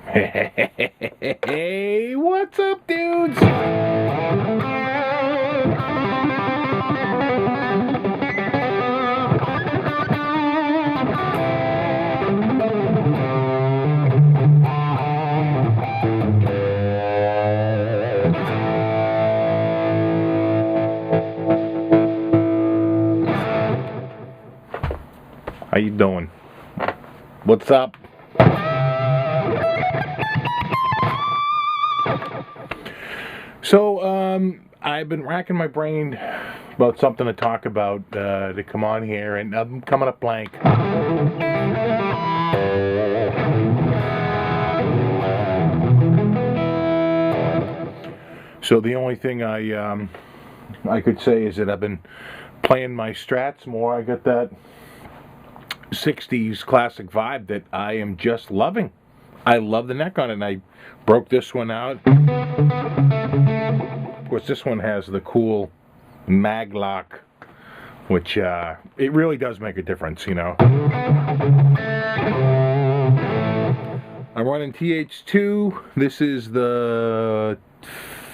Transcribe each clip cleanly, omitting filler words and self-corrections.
Hey, what's up, dudes? How you doing? What's up? So, I've been racking my brain about something to talk about to come on here, and I'm coming up blank. So the only thing I could say is that I've been playing my Strats more. I got that 60s classic vibe that I am just loving. I love the neck on it, and I broke this one out. Of course, this one has the cool mag lock, which it really does make a difference, you know. I'm running TH2. This is the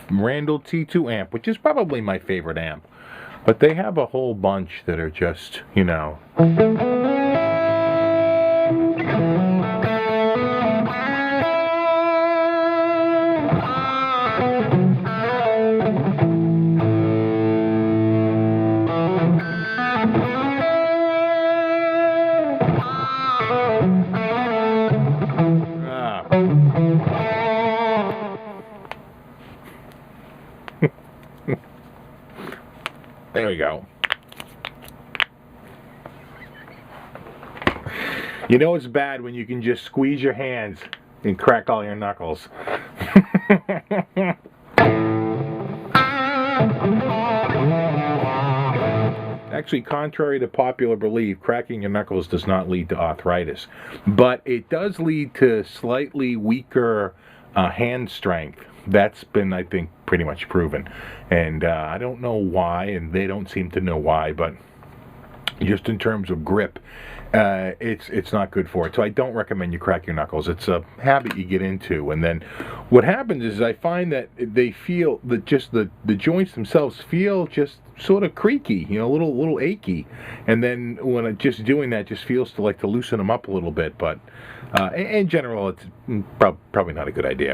Randall T2 amp, which is probably my favorite amp. But they have a whole bunch that are just, you know. There we go. You know it's bad when you can just squeeze your hands and crack all your knuckles. Actually, contrary to popular belief, cracking your knuckles does not lead to arthritis. But it does lead to slightly weaker hand strength. That's been, I think, pretty much proven. And I don't know why, and they don't seem to know why, but just in terms of grip, it's not good for it. So I don't recommend you crack your knuckles. It's a habit you get into, and then what happens is I find that they feel that just the joints themselves feel just sort of creaky, you know, a little achy, and then when it just doing that just feels to like to loosen them up a little bit. But in general, it's probably not a good idea.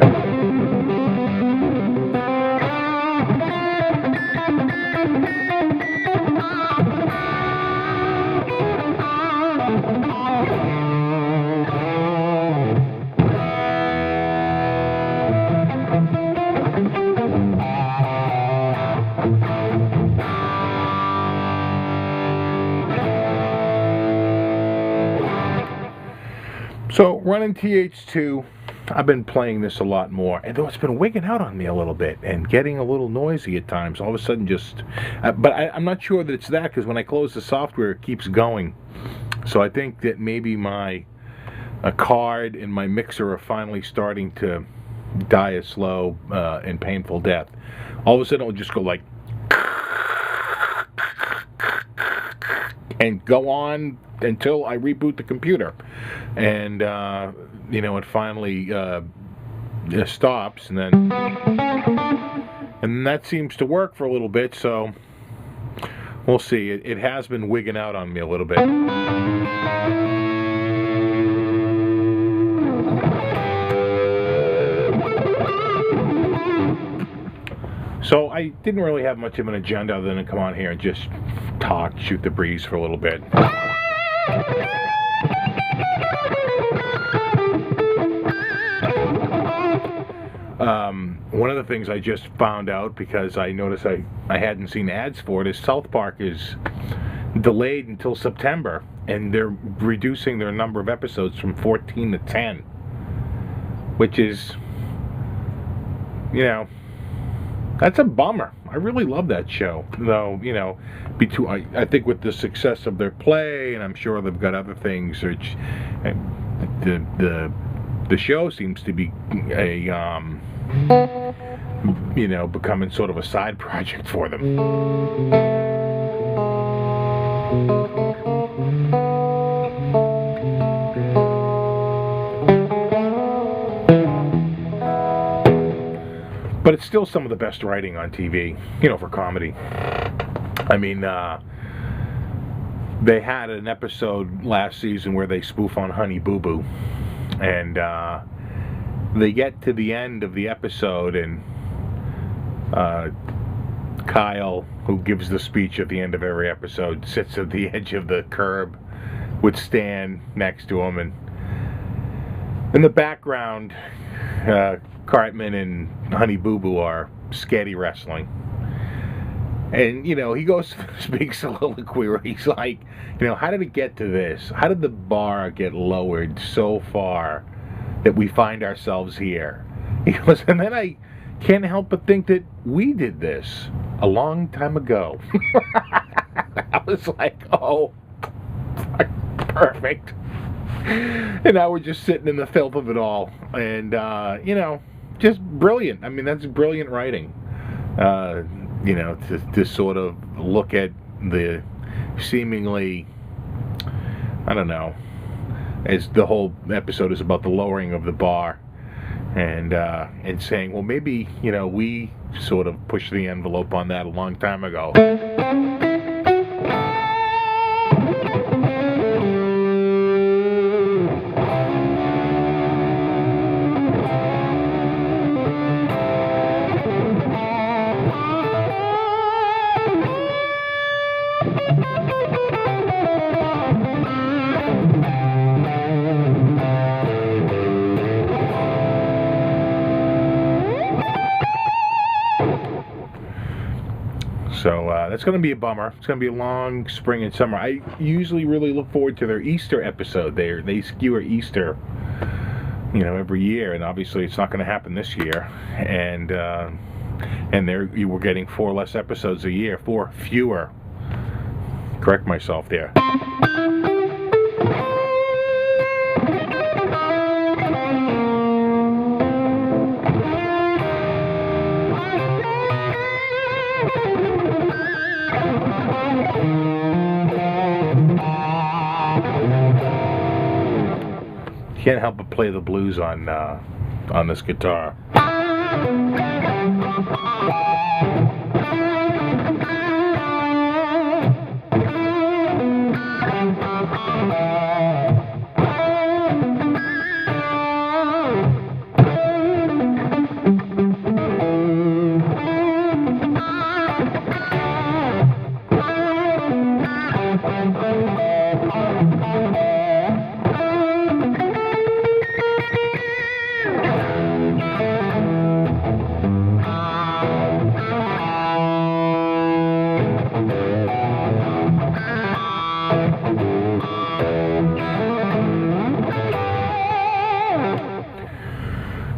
So, running TH2, I've been playing this a lot more, and though it's been wigging out on me a little bit and getting a little noisy at times, all of a sudden just... but I'm not sure that it's that, because when I close the software, it keeps going. So I think that maybe my card and my mixer are finally starting to die a slow and painful death. All of a sudden, it'll just go like... and go on until I reboot the computer, and you know, it finally stops, and that seems to work for a little bit. So we'll see. It has been wigging out on me a little bit. So I didn't really have much of an agenda other than to come on here and just talk, shoot the breeze for a little bit. One of the things I just found out, because I noticed I hadn't seen ads for it, is South Park is delayed until September, and they're reducing their number of episodes from 14 to 10, which is, you know, that's a bummer. I really love that show, though. You know, I think with the success of their play, and I'm sure they've got other things. Which the show seems to be a you know, becoming sort of a side project for them. But it's still some of the best writing on TV, you know, for comedy. I mean, they had an episode last season where they spoof on Honey Boo Boo, and they get to the end of the episode, and Kyle, who gives the speech at the end of every episode, sits at the edge of the curb with Stan next to him, and in the background, Cartman and Honey Boo Boo are sketty wrestling. And, you know, he goes to this big soliloquy where he's like, you know, how did it get to this? How did the bar get lowered so far that we find ourselves here? He goes, and then I can't help but think that we did this a long time ago. I was like, oh, perfect. And now we're just sitting in the filth of it all. And, you know, just brilliant. I mean, that's brilliant writing. You know, to sort of look at the seemingly, I don't know, as the whole episode is about the lowering of the bar, and saying, well, maybe, you know, we sort of pushed the envelope on that a long time ago. So that's going to be a bummer. It's going to be a long spring and summer. I usually really look forward to their Easter episode. They skewer Easter, you know, every year, and obviously it's not going to happen this year. And you were getting 4 less episodes a year, 4 fewer. Correct myself there. Can't help but play the blues on this guitar.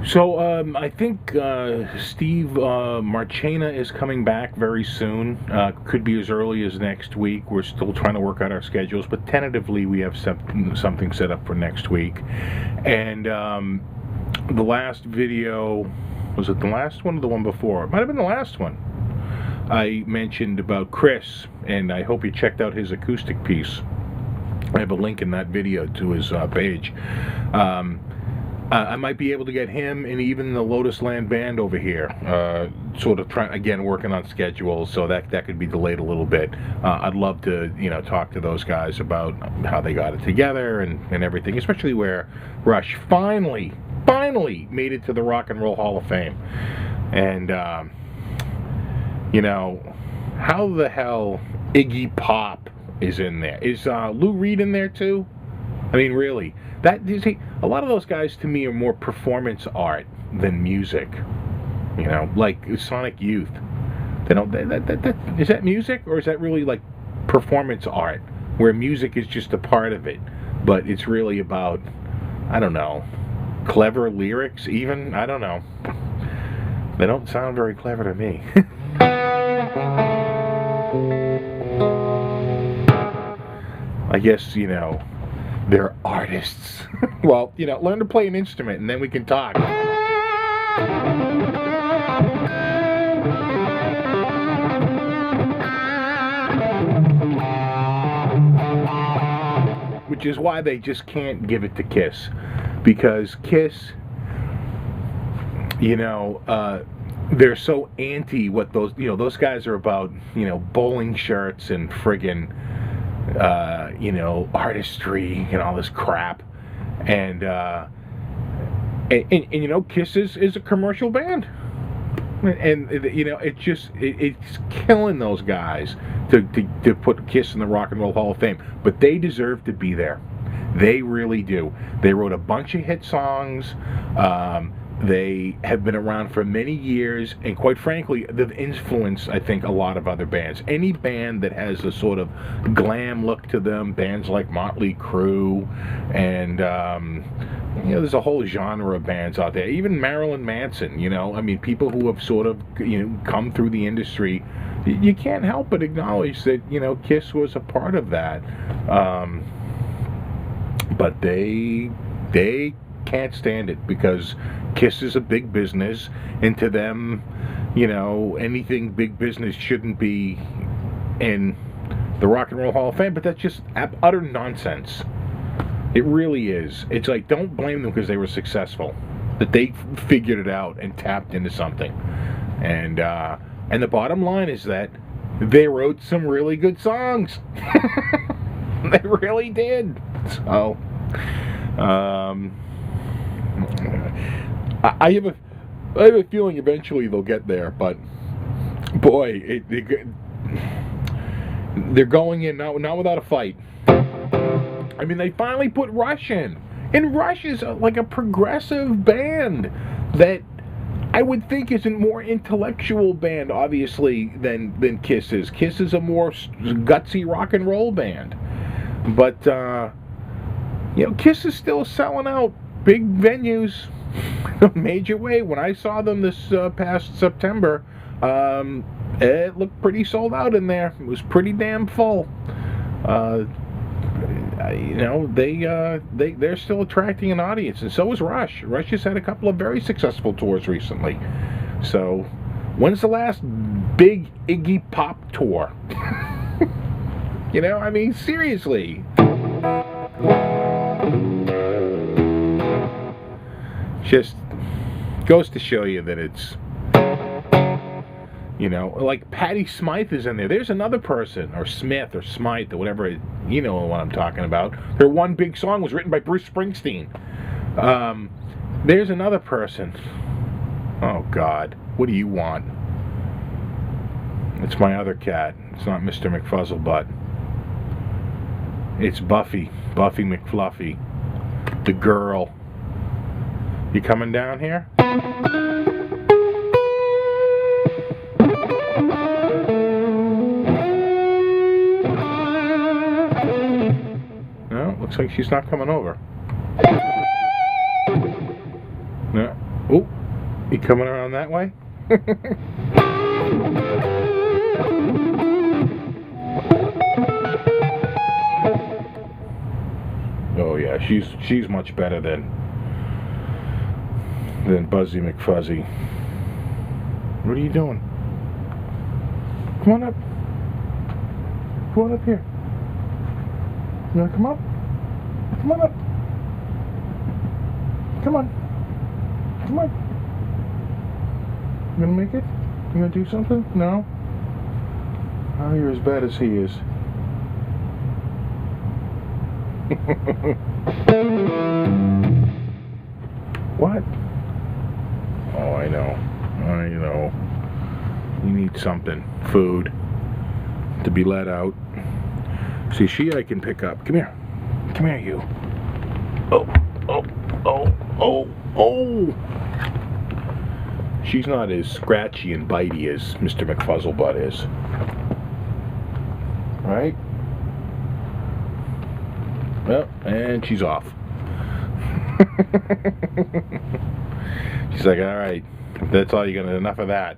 So I think Steve Marchena is coming back very soon. Could be as early as next week. We're still trying to work out our schedules, but tentatively we have something set up for next week. And the last video, was it the last one or the one before? It might have been the last one. I mentioned about Chris, and I hope you checked out his acoustic piece. I have a link in that video to his page. I might be able to get him and even the Lotus Land Band over here, sort of working on schedules, so that could be delayed a little bit. I'd love to, you know, talk to those guys about how they got it together and everything, especially where Rush finally made it to the Rock and Roll Hall of Fame. And, you know, how the hell Iggy Pop is in there? Is Lou Reed in there too? I mean, really, a lot of those guys to me are more performance art than music. You know, like Sonic Youth. They don't. Is that music, or is that really like performance art, where music is just a part of it, but it's really about, I don't know, clever lyrics? Even, I don't know. They don't sound very clever to me. I guess, you know, they're artists. Well, you know, learn to play an instrument and then we can talk. Which is why they just can't give it to Kiss. Because Kiss, you know, they're so anti what those, those guys are about, bowling shirts and friggin', artistry and all this crap. And Kiss is a commercial band. And it's killing those guys to put Kiss in the Rock and Roll Hall of Fame. But they deserve to be there. They really do. They wrote a bunch of hit songs. They have been around for many years, and quite frankly, they've influenced, I think, a lot of other bands. Any band that has a sort of glam look to them, bands like Motley Crue, and there's a whole genre of bands out there. Even Marilyn Manson, people who have sort of come through the industry. You can't help but acknowledge that Kiss was a part of that. But they can't stand it because Kiss is a big business, and to them, anything big business shouldn't be in the Rock and Roll Hall of Fame. But that's just utter nonsense. It really is. It's like, don't blame them because they were successful, that they figured it out and tapped into something. And the bottom line is that they wrote some really good songs. They really did. So, I have a feeling eventually they'll get there, but boy, they're going in not without a fight. I mean, they finally put Rush in, and Rush is like a progressive band that I would think is a more intellectual band, obviously, than Kiss is. Kiss is a more gutsy rock and roll band, but Kiss is still selling out big venues in a major way. When I saw them this past September, it looked pretty sold out in there. It was pretty damn full. They're still attracting an audience, and so is Rush. Rush has had a couple of very successful tours recently. So, when's the last big Iggy Pop tour? Seriously. Just goes to show you that it's, like Patti Smythe is in there. There's another person, or Smith, or Smythe, or whatever, you know what I'm talking about. Her one big song was written by Bruce Springsteen. There's another person. Oh, God. What do you want? It's my other cat. It's not Mr. McFuzzlebutt. It's Buffy. Buffy McFluffy. The girl. You coming down here? No, looks like she's not coming over. No. Oh, you coming around that way? Oh yeah, she's much better than Buzzy McFuzzy. What are you doing? Come on up. Come on up here. You wanna come up? Come on up. Come on. Come on. You gonna make it? You gonna do something? No? Oh, you're as bad as he is. What? Oh, I know. You need something. Food. To be let out. See, I can pick up. Come here. Come here, you. Oh. She's not as scratchy and bitey as Mr. McFuzzlebutt is. Right? Well, and she's off. She's like, all right, that's all you're gonna, enough of that.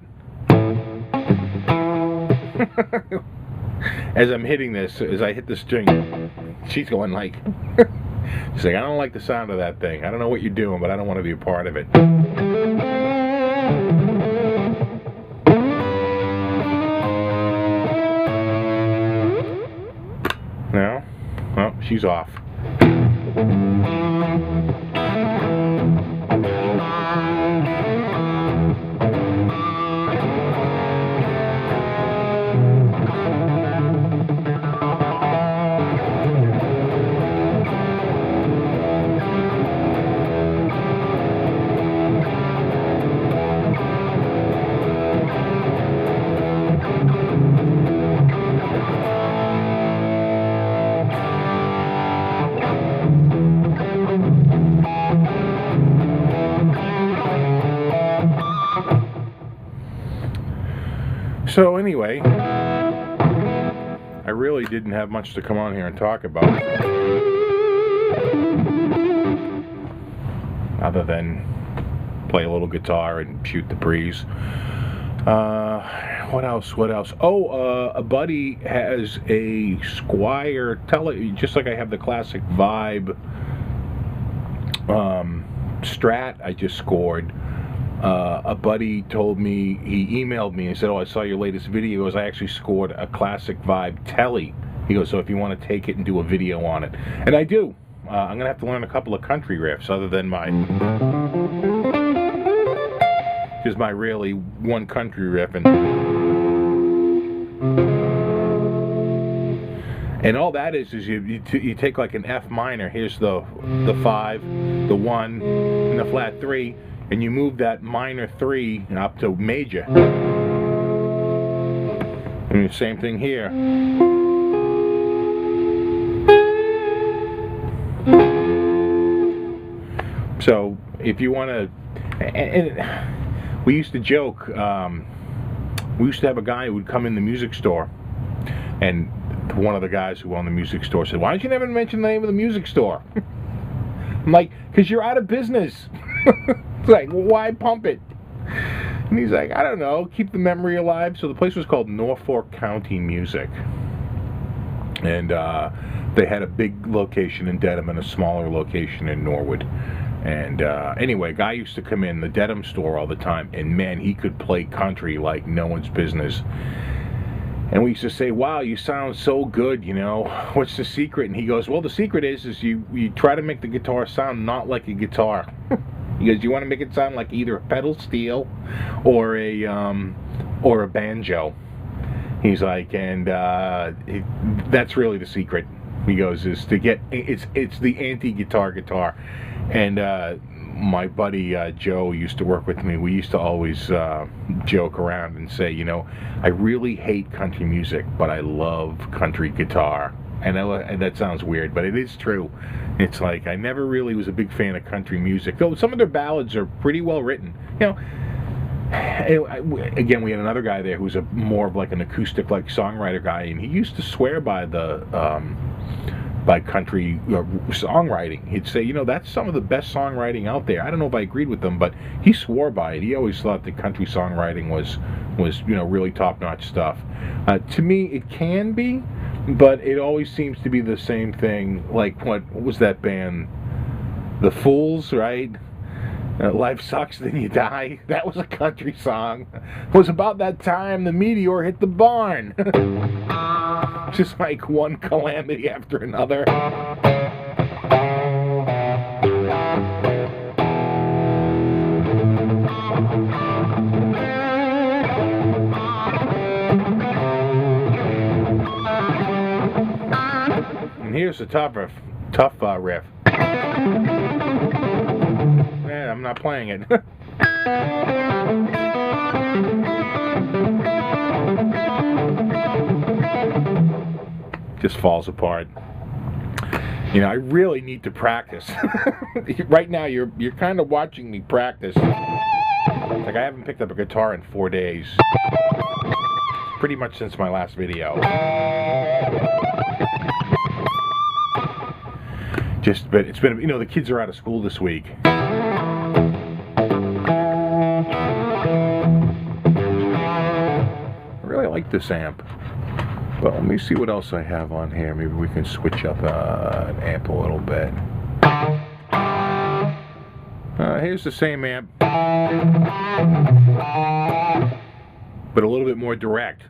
As I'm hitting this, as I hit the string, she's going like, she's like, I don't like the sound of that thing. I don't know what you're doing, but I don't want to be a part of it. No? Oh, she's off. So anyway, I really didn't have much to come on here and talk about, other than play a little guitar and shoot the breeze. What else? Oh, a buddy has a Squier just like I have the classic Vibe Strat I just scored. A buddy told me, he emailed me and said, oh, I saw your latest video. I actually scored a classic Vibe Telly. He goes, so if you want to take it and do a video on it. And I do. I'm going to have to learn a couple of country riffs other than just my really one country riff. And all that is you take like an F minor. Here's the 5, the 1, and the flat 3. And you move that minor 3 up to major. And the same thing here. So if you want to, and we used to joke, we used to have a guy who would come in the music store, and one of the guys who owned the music store said, why don't you never mention the name of the music store? I'm like, because you're out of business. It's like, well, why pump it? And he's like, I don't know, keep the memory alive. So the place was called Norfolk County Music. And they had a big location in Dedham and a smaller location in Norwood. And anyway, guy used to come in the Dedham store all the time, and man, he could play country like no one's business. And we used to say, wow, you sound so good, you know, what's the secret? And he goes, well, the secret is you try to make the guitar sound not like a guitar. He goes, you want to make it sound like either a pedal steel or a banjo. He's like, and that's really the secret. He goes, is to get, it's the anti-guitar guitar. And my buddy Joe used to work with me. We used to always joke around and say, you know, I really hate country music, but I love country guitar. And that sounds weird, but it is true. It's like, I never really was a big fan of country music, though some of their ballads are pretty well written. You know, again, we had another guy there who's more of like an acoustic, like songwriter guy, and he used to swear by the by country songwriting. He'd say, you know, that's some of the best songwriting out there. I don't know if I agreed with him, but he swore by it. He always thought that country songwriting was you know, really top-notch stuff. To me, it can be, but it always seems to be the same thing. Like, what was that band? The Fools, right? Life Sucks, Then You Die. That was a country song. It was about that time the meteor hit the barn. Just like one calamity after another. And here's the tough riff. Yeah, I'm not playing it. Just falls apart. You know, I really need to practice. Right now, you're kind of watching me practice. Like, I haven't picked up a guitar in 4 days. Pretty much since my last video. But it's been, you know, the kids are out of school this week. I really like this amp. But let me see what else I have on here. Maybe we can switch up an amp a little bit. Here's the same amp, but a little bit more direct.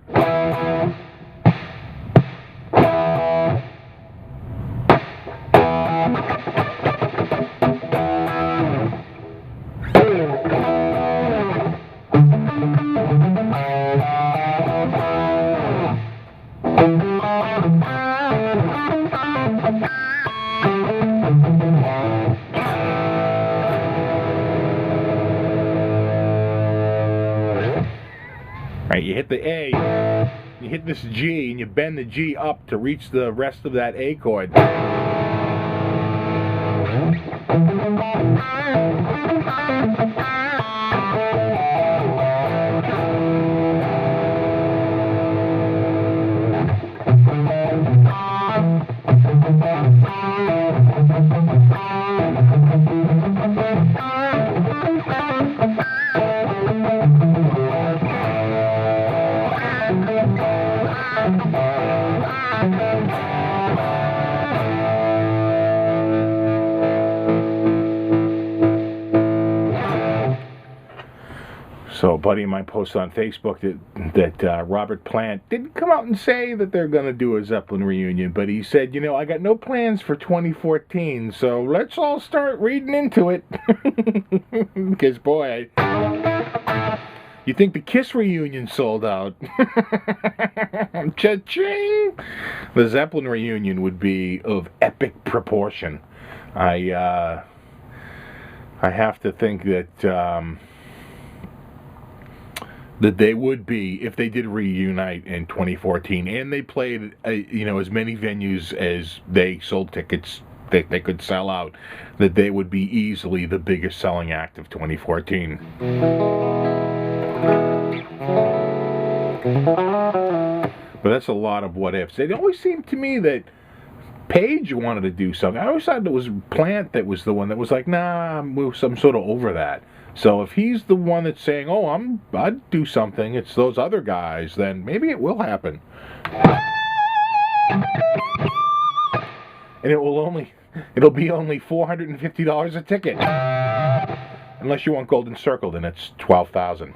Right, you hit the A, you hit this G, and you bend the G up to reach the rest of that A chord. So a buddy of mine posted on Facebook that Robert Plant didn't come out and say that they're going to do a Zeppelin reunion, but he said, you know, I got no plans for 2014, so let's all start reading into it. Because, boy, you think the Kiss reunion sold out. Cha-ching! The Zeppelin reunion would be of epic proportion. I have to think that that they would be, if they did reunite in 2014, and they played, you know, as many venues as they sold tickets that they could sell out, that they would be easily the biggest selling act of 2014. But that's a lot of what ifs. It always seemed to me that Page wanted to do something. I always thought it was Plant that was the one that was like, nah, I'm sort of over that. So if he's the one that's saying, oh, I'd do something, it's those other guys, then maybe it will happen. And it'll be only $450 a ticket. Unless you want Golden Circle, then it's $12,000.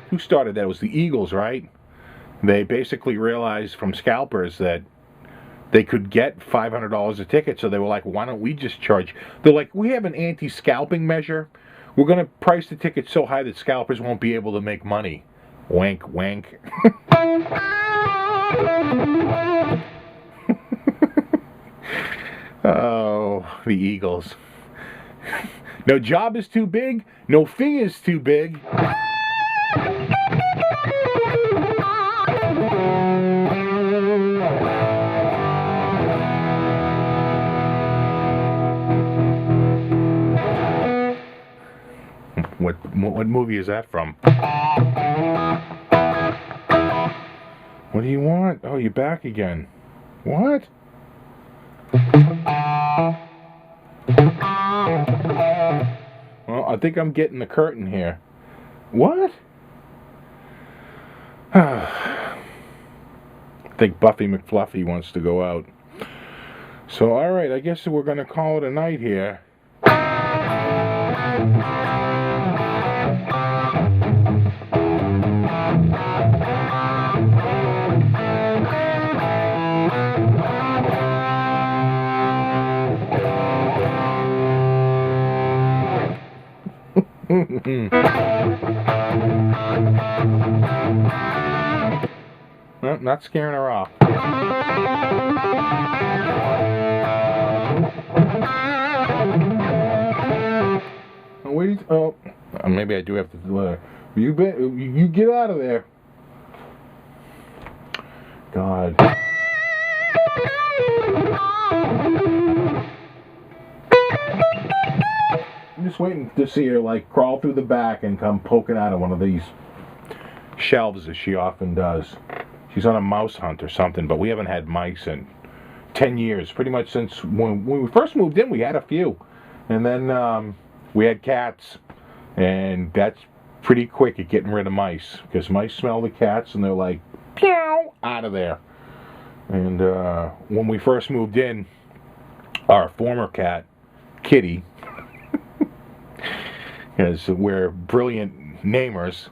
Who started that? It was the Eagles, right? They basically realized from scalpers that they could get $500 a ticket, so they were like, why don't we just charge? They're like, we have an anti-scalping measure. We're going to price the ticket so high that scalpers won't be able to make money. Wink, wink. Oh, the Eagles. No job is too big, no fee is too big. What movie is that from? What do you want? Oh, you're back again. What? Well, I think I'm getting the curtain here. What? I think Buffy McFluffy wants to go out. So, alright, I guess we're going to call it a night here. Well, not scaring her off. Oh, wait, oh, maybe I do have to let her. You get out of there. God. I'm just waiting to see her like crawl through the back and come poking out of one of these shelves as she often does. She's on a mouse hunt or something, but we haven't had mice in 10 years. Pretty much since when we first moved in, we had a few. And then we had cats. And that's pretty quick at getting rid of mice. Because mice smell the cats and they're like, pew, out of there. And when we first moved in, our former cat, Kitty, because we're brilliant namers,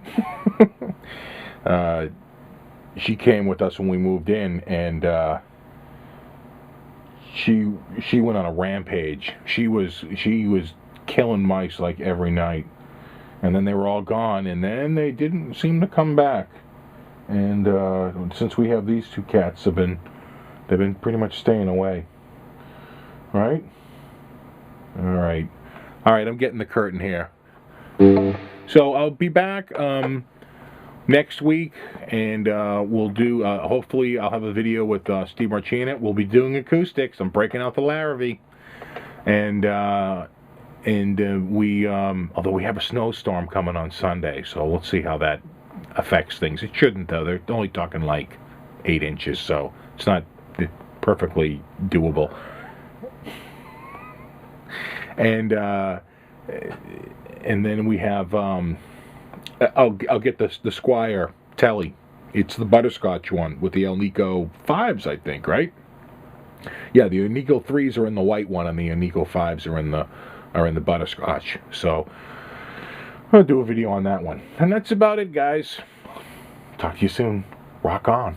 she came with us when we moved in, and she went on a rampage. She was killing mice like every night, and then they were all gone, and then they didn't seem to come back. And since we have these two cats, they've been pretty much staying away. Right? All right. I'm getting the curtain here. So I'll be back next week, and we'll do, hopefully I'll have a video with Steve Marchena. We'll be doing acoustics. I'm breaking out the Larrivee. And we, although we have a snowstorm coming on Sunday, so we'll see how that affects things. It shouldn't, though. They're only talking like 8 inches, so it's not perfectly doable. And then we have, I'll get the Squier Telly. It's the butterscotch one with the El Nico 5s, I think, right? Yeah, the Unico 3s are in the white one, and the Unico 5s are in the butterscotch. So I'll do a video on that one. And that's about it, guys. Talk to you soon. Rock on.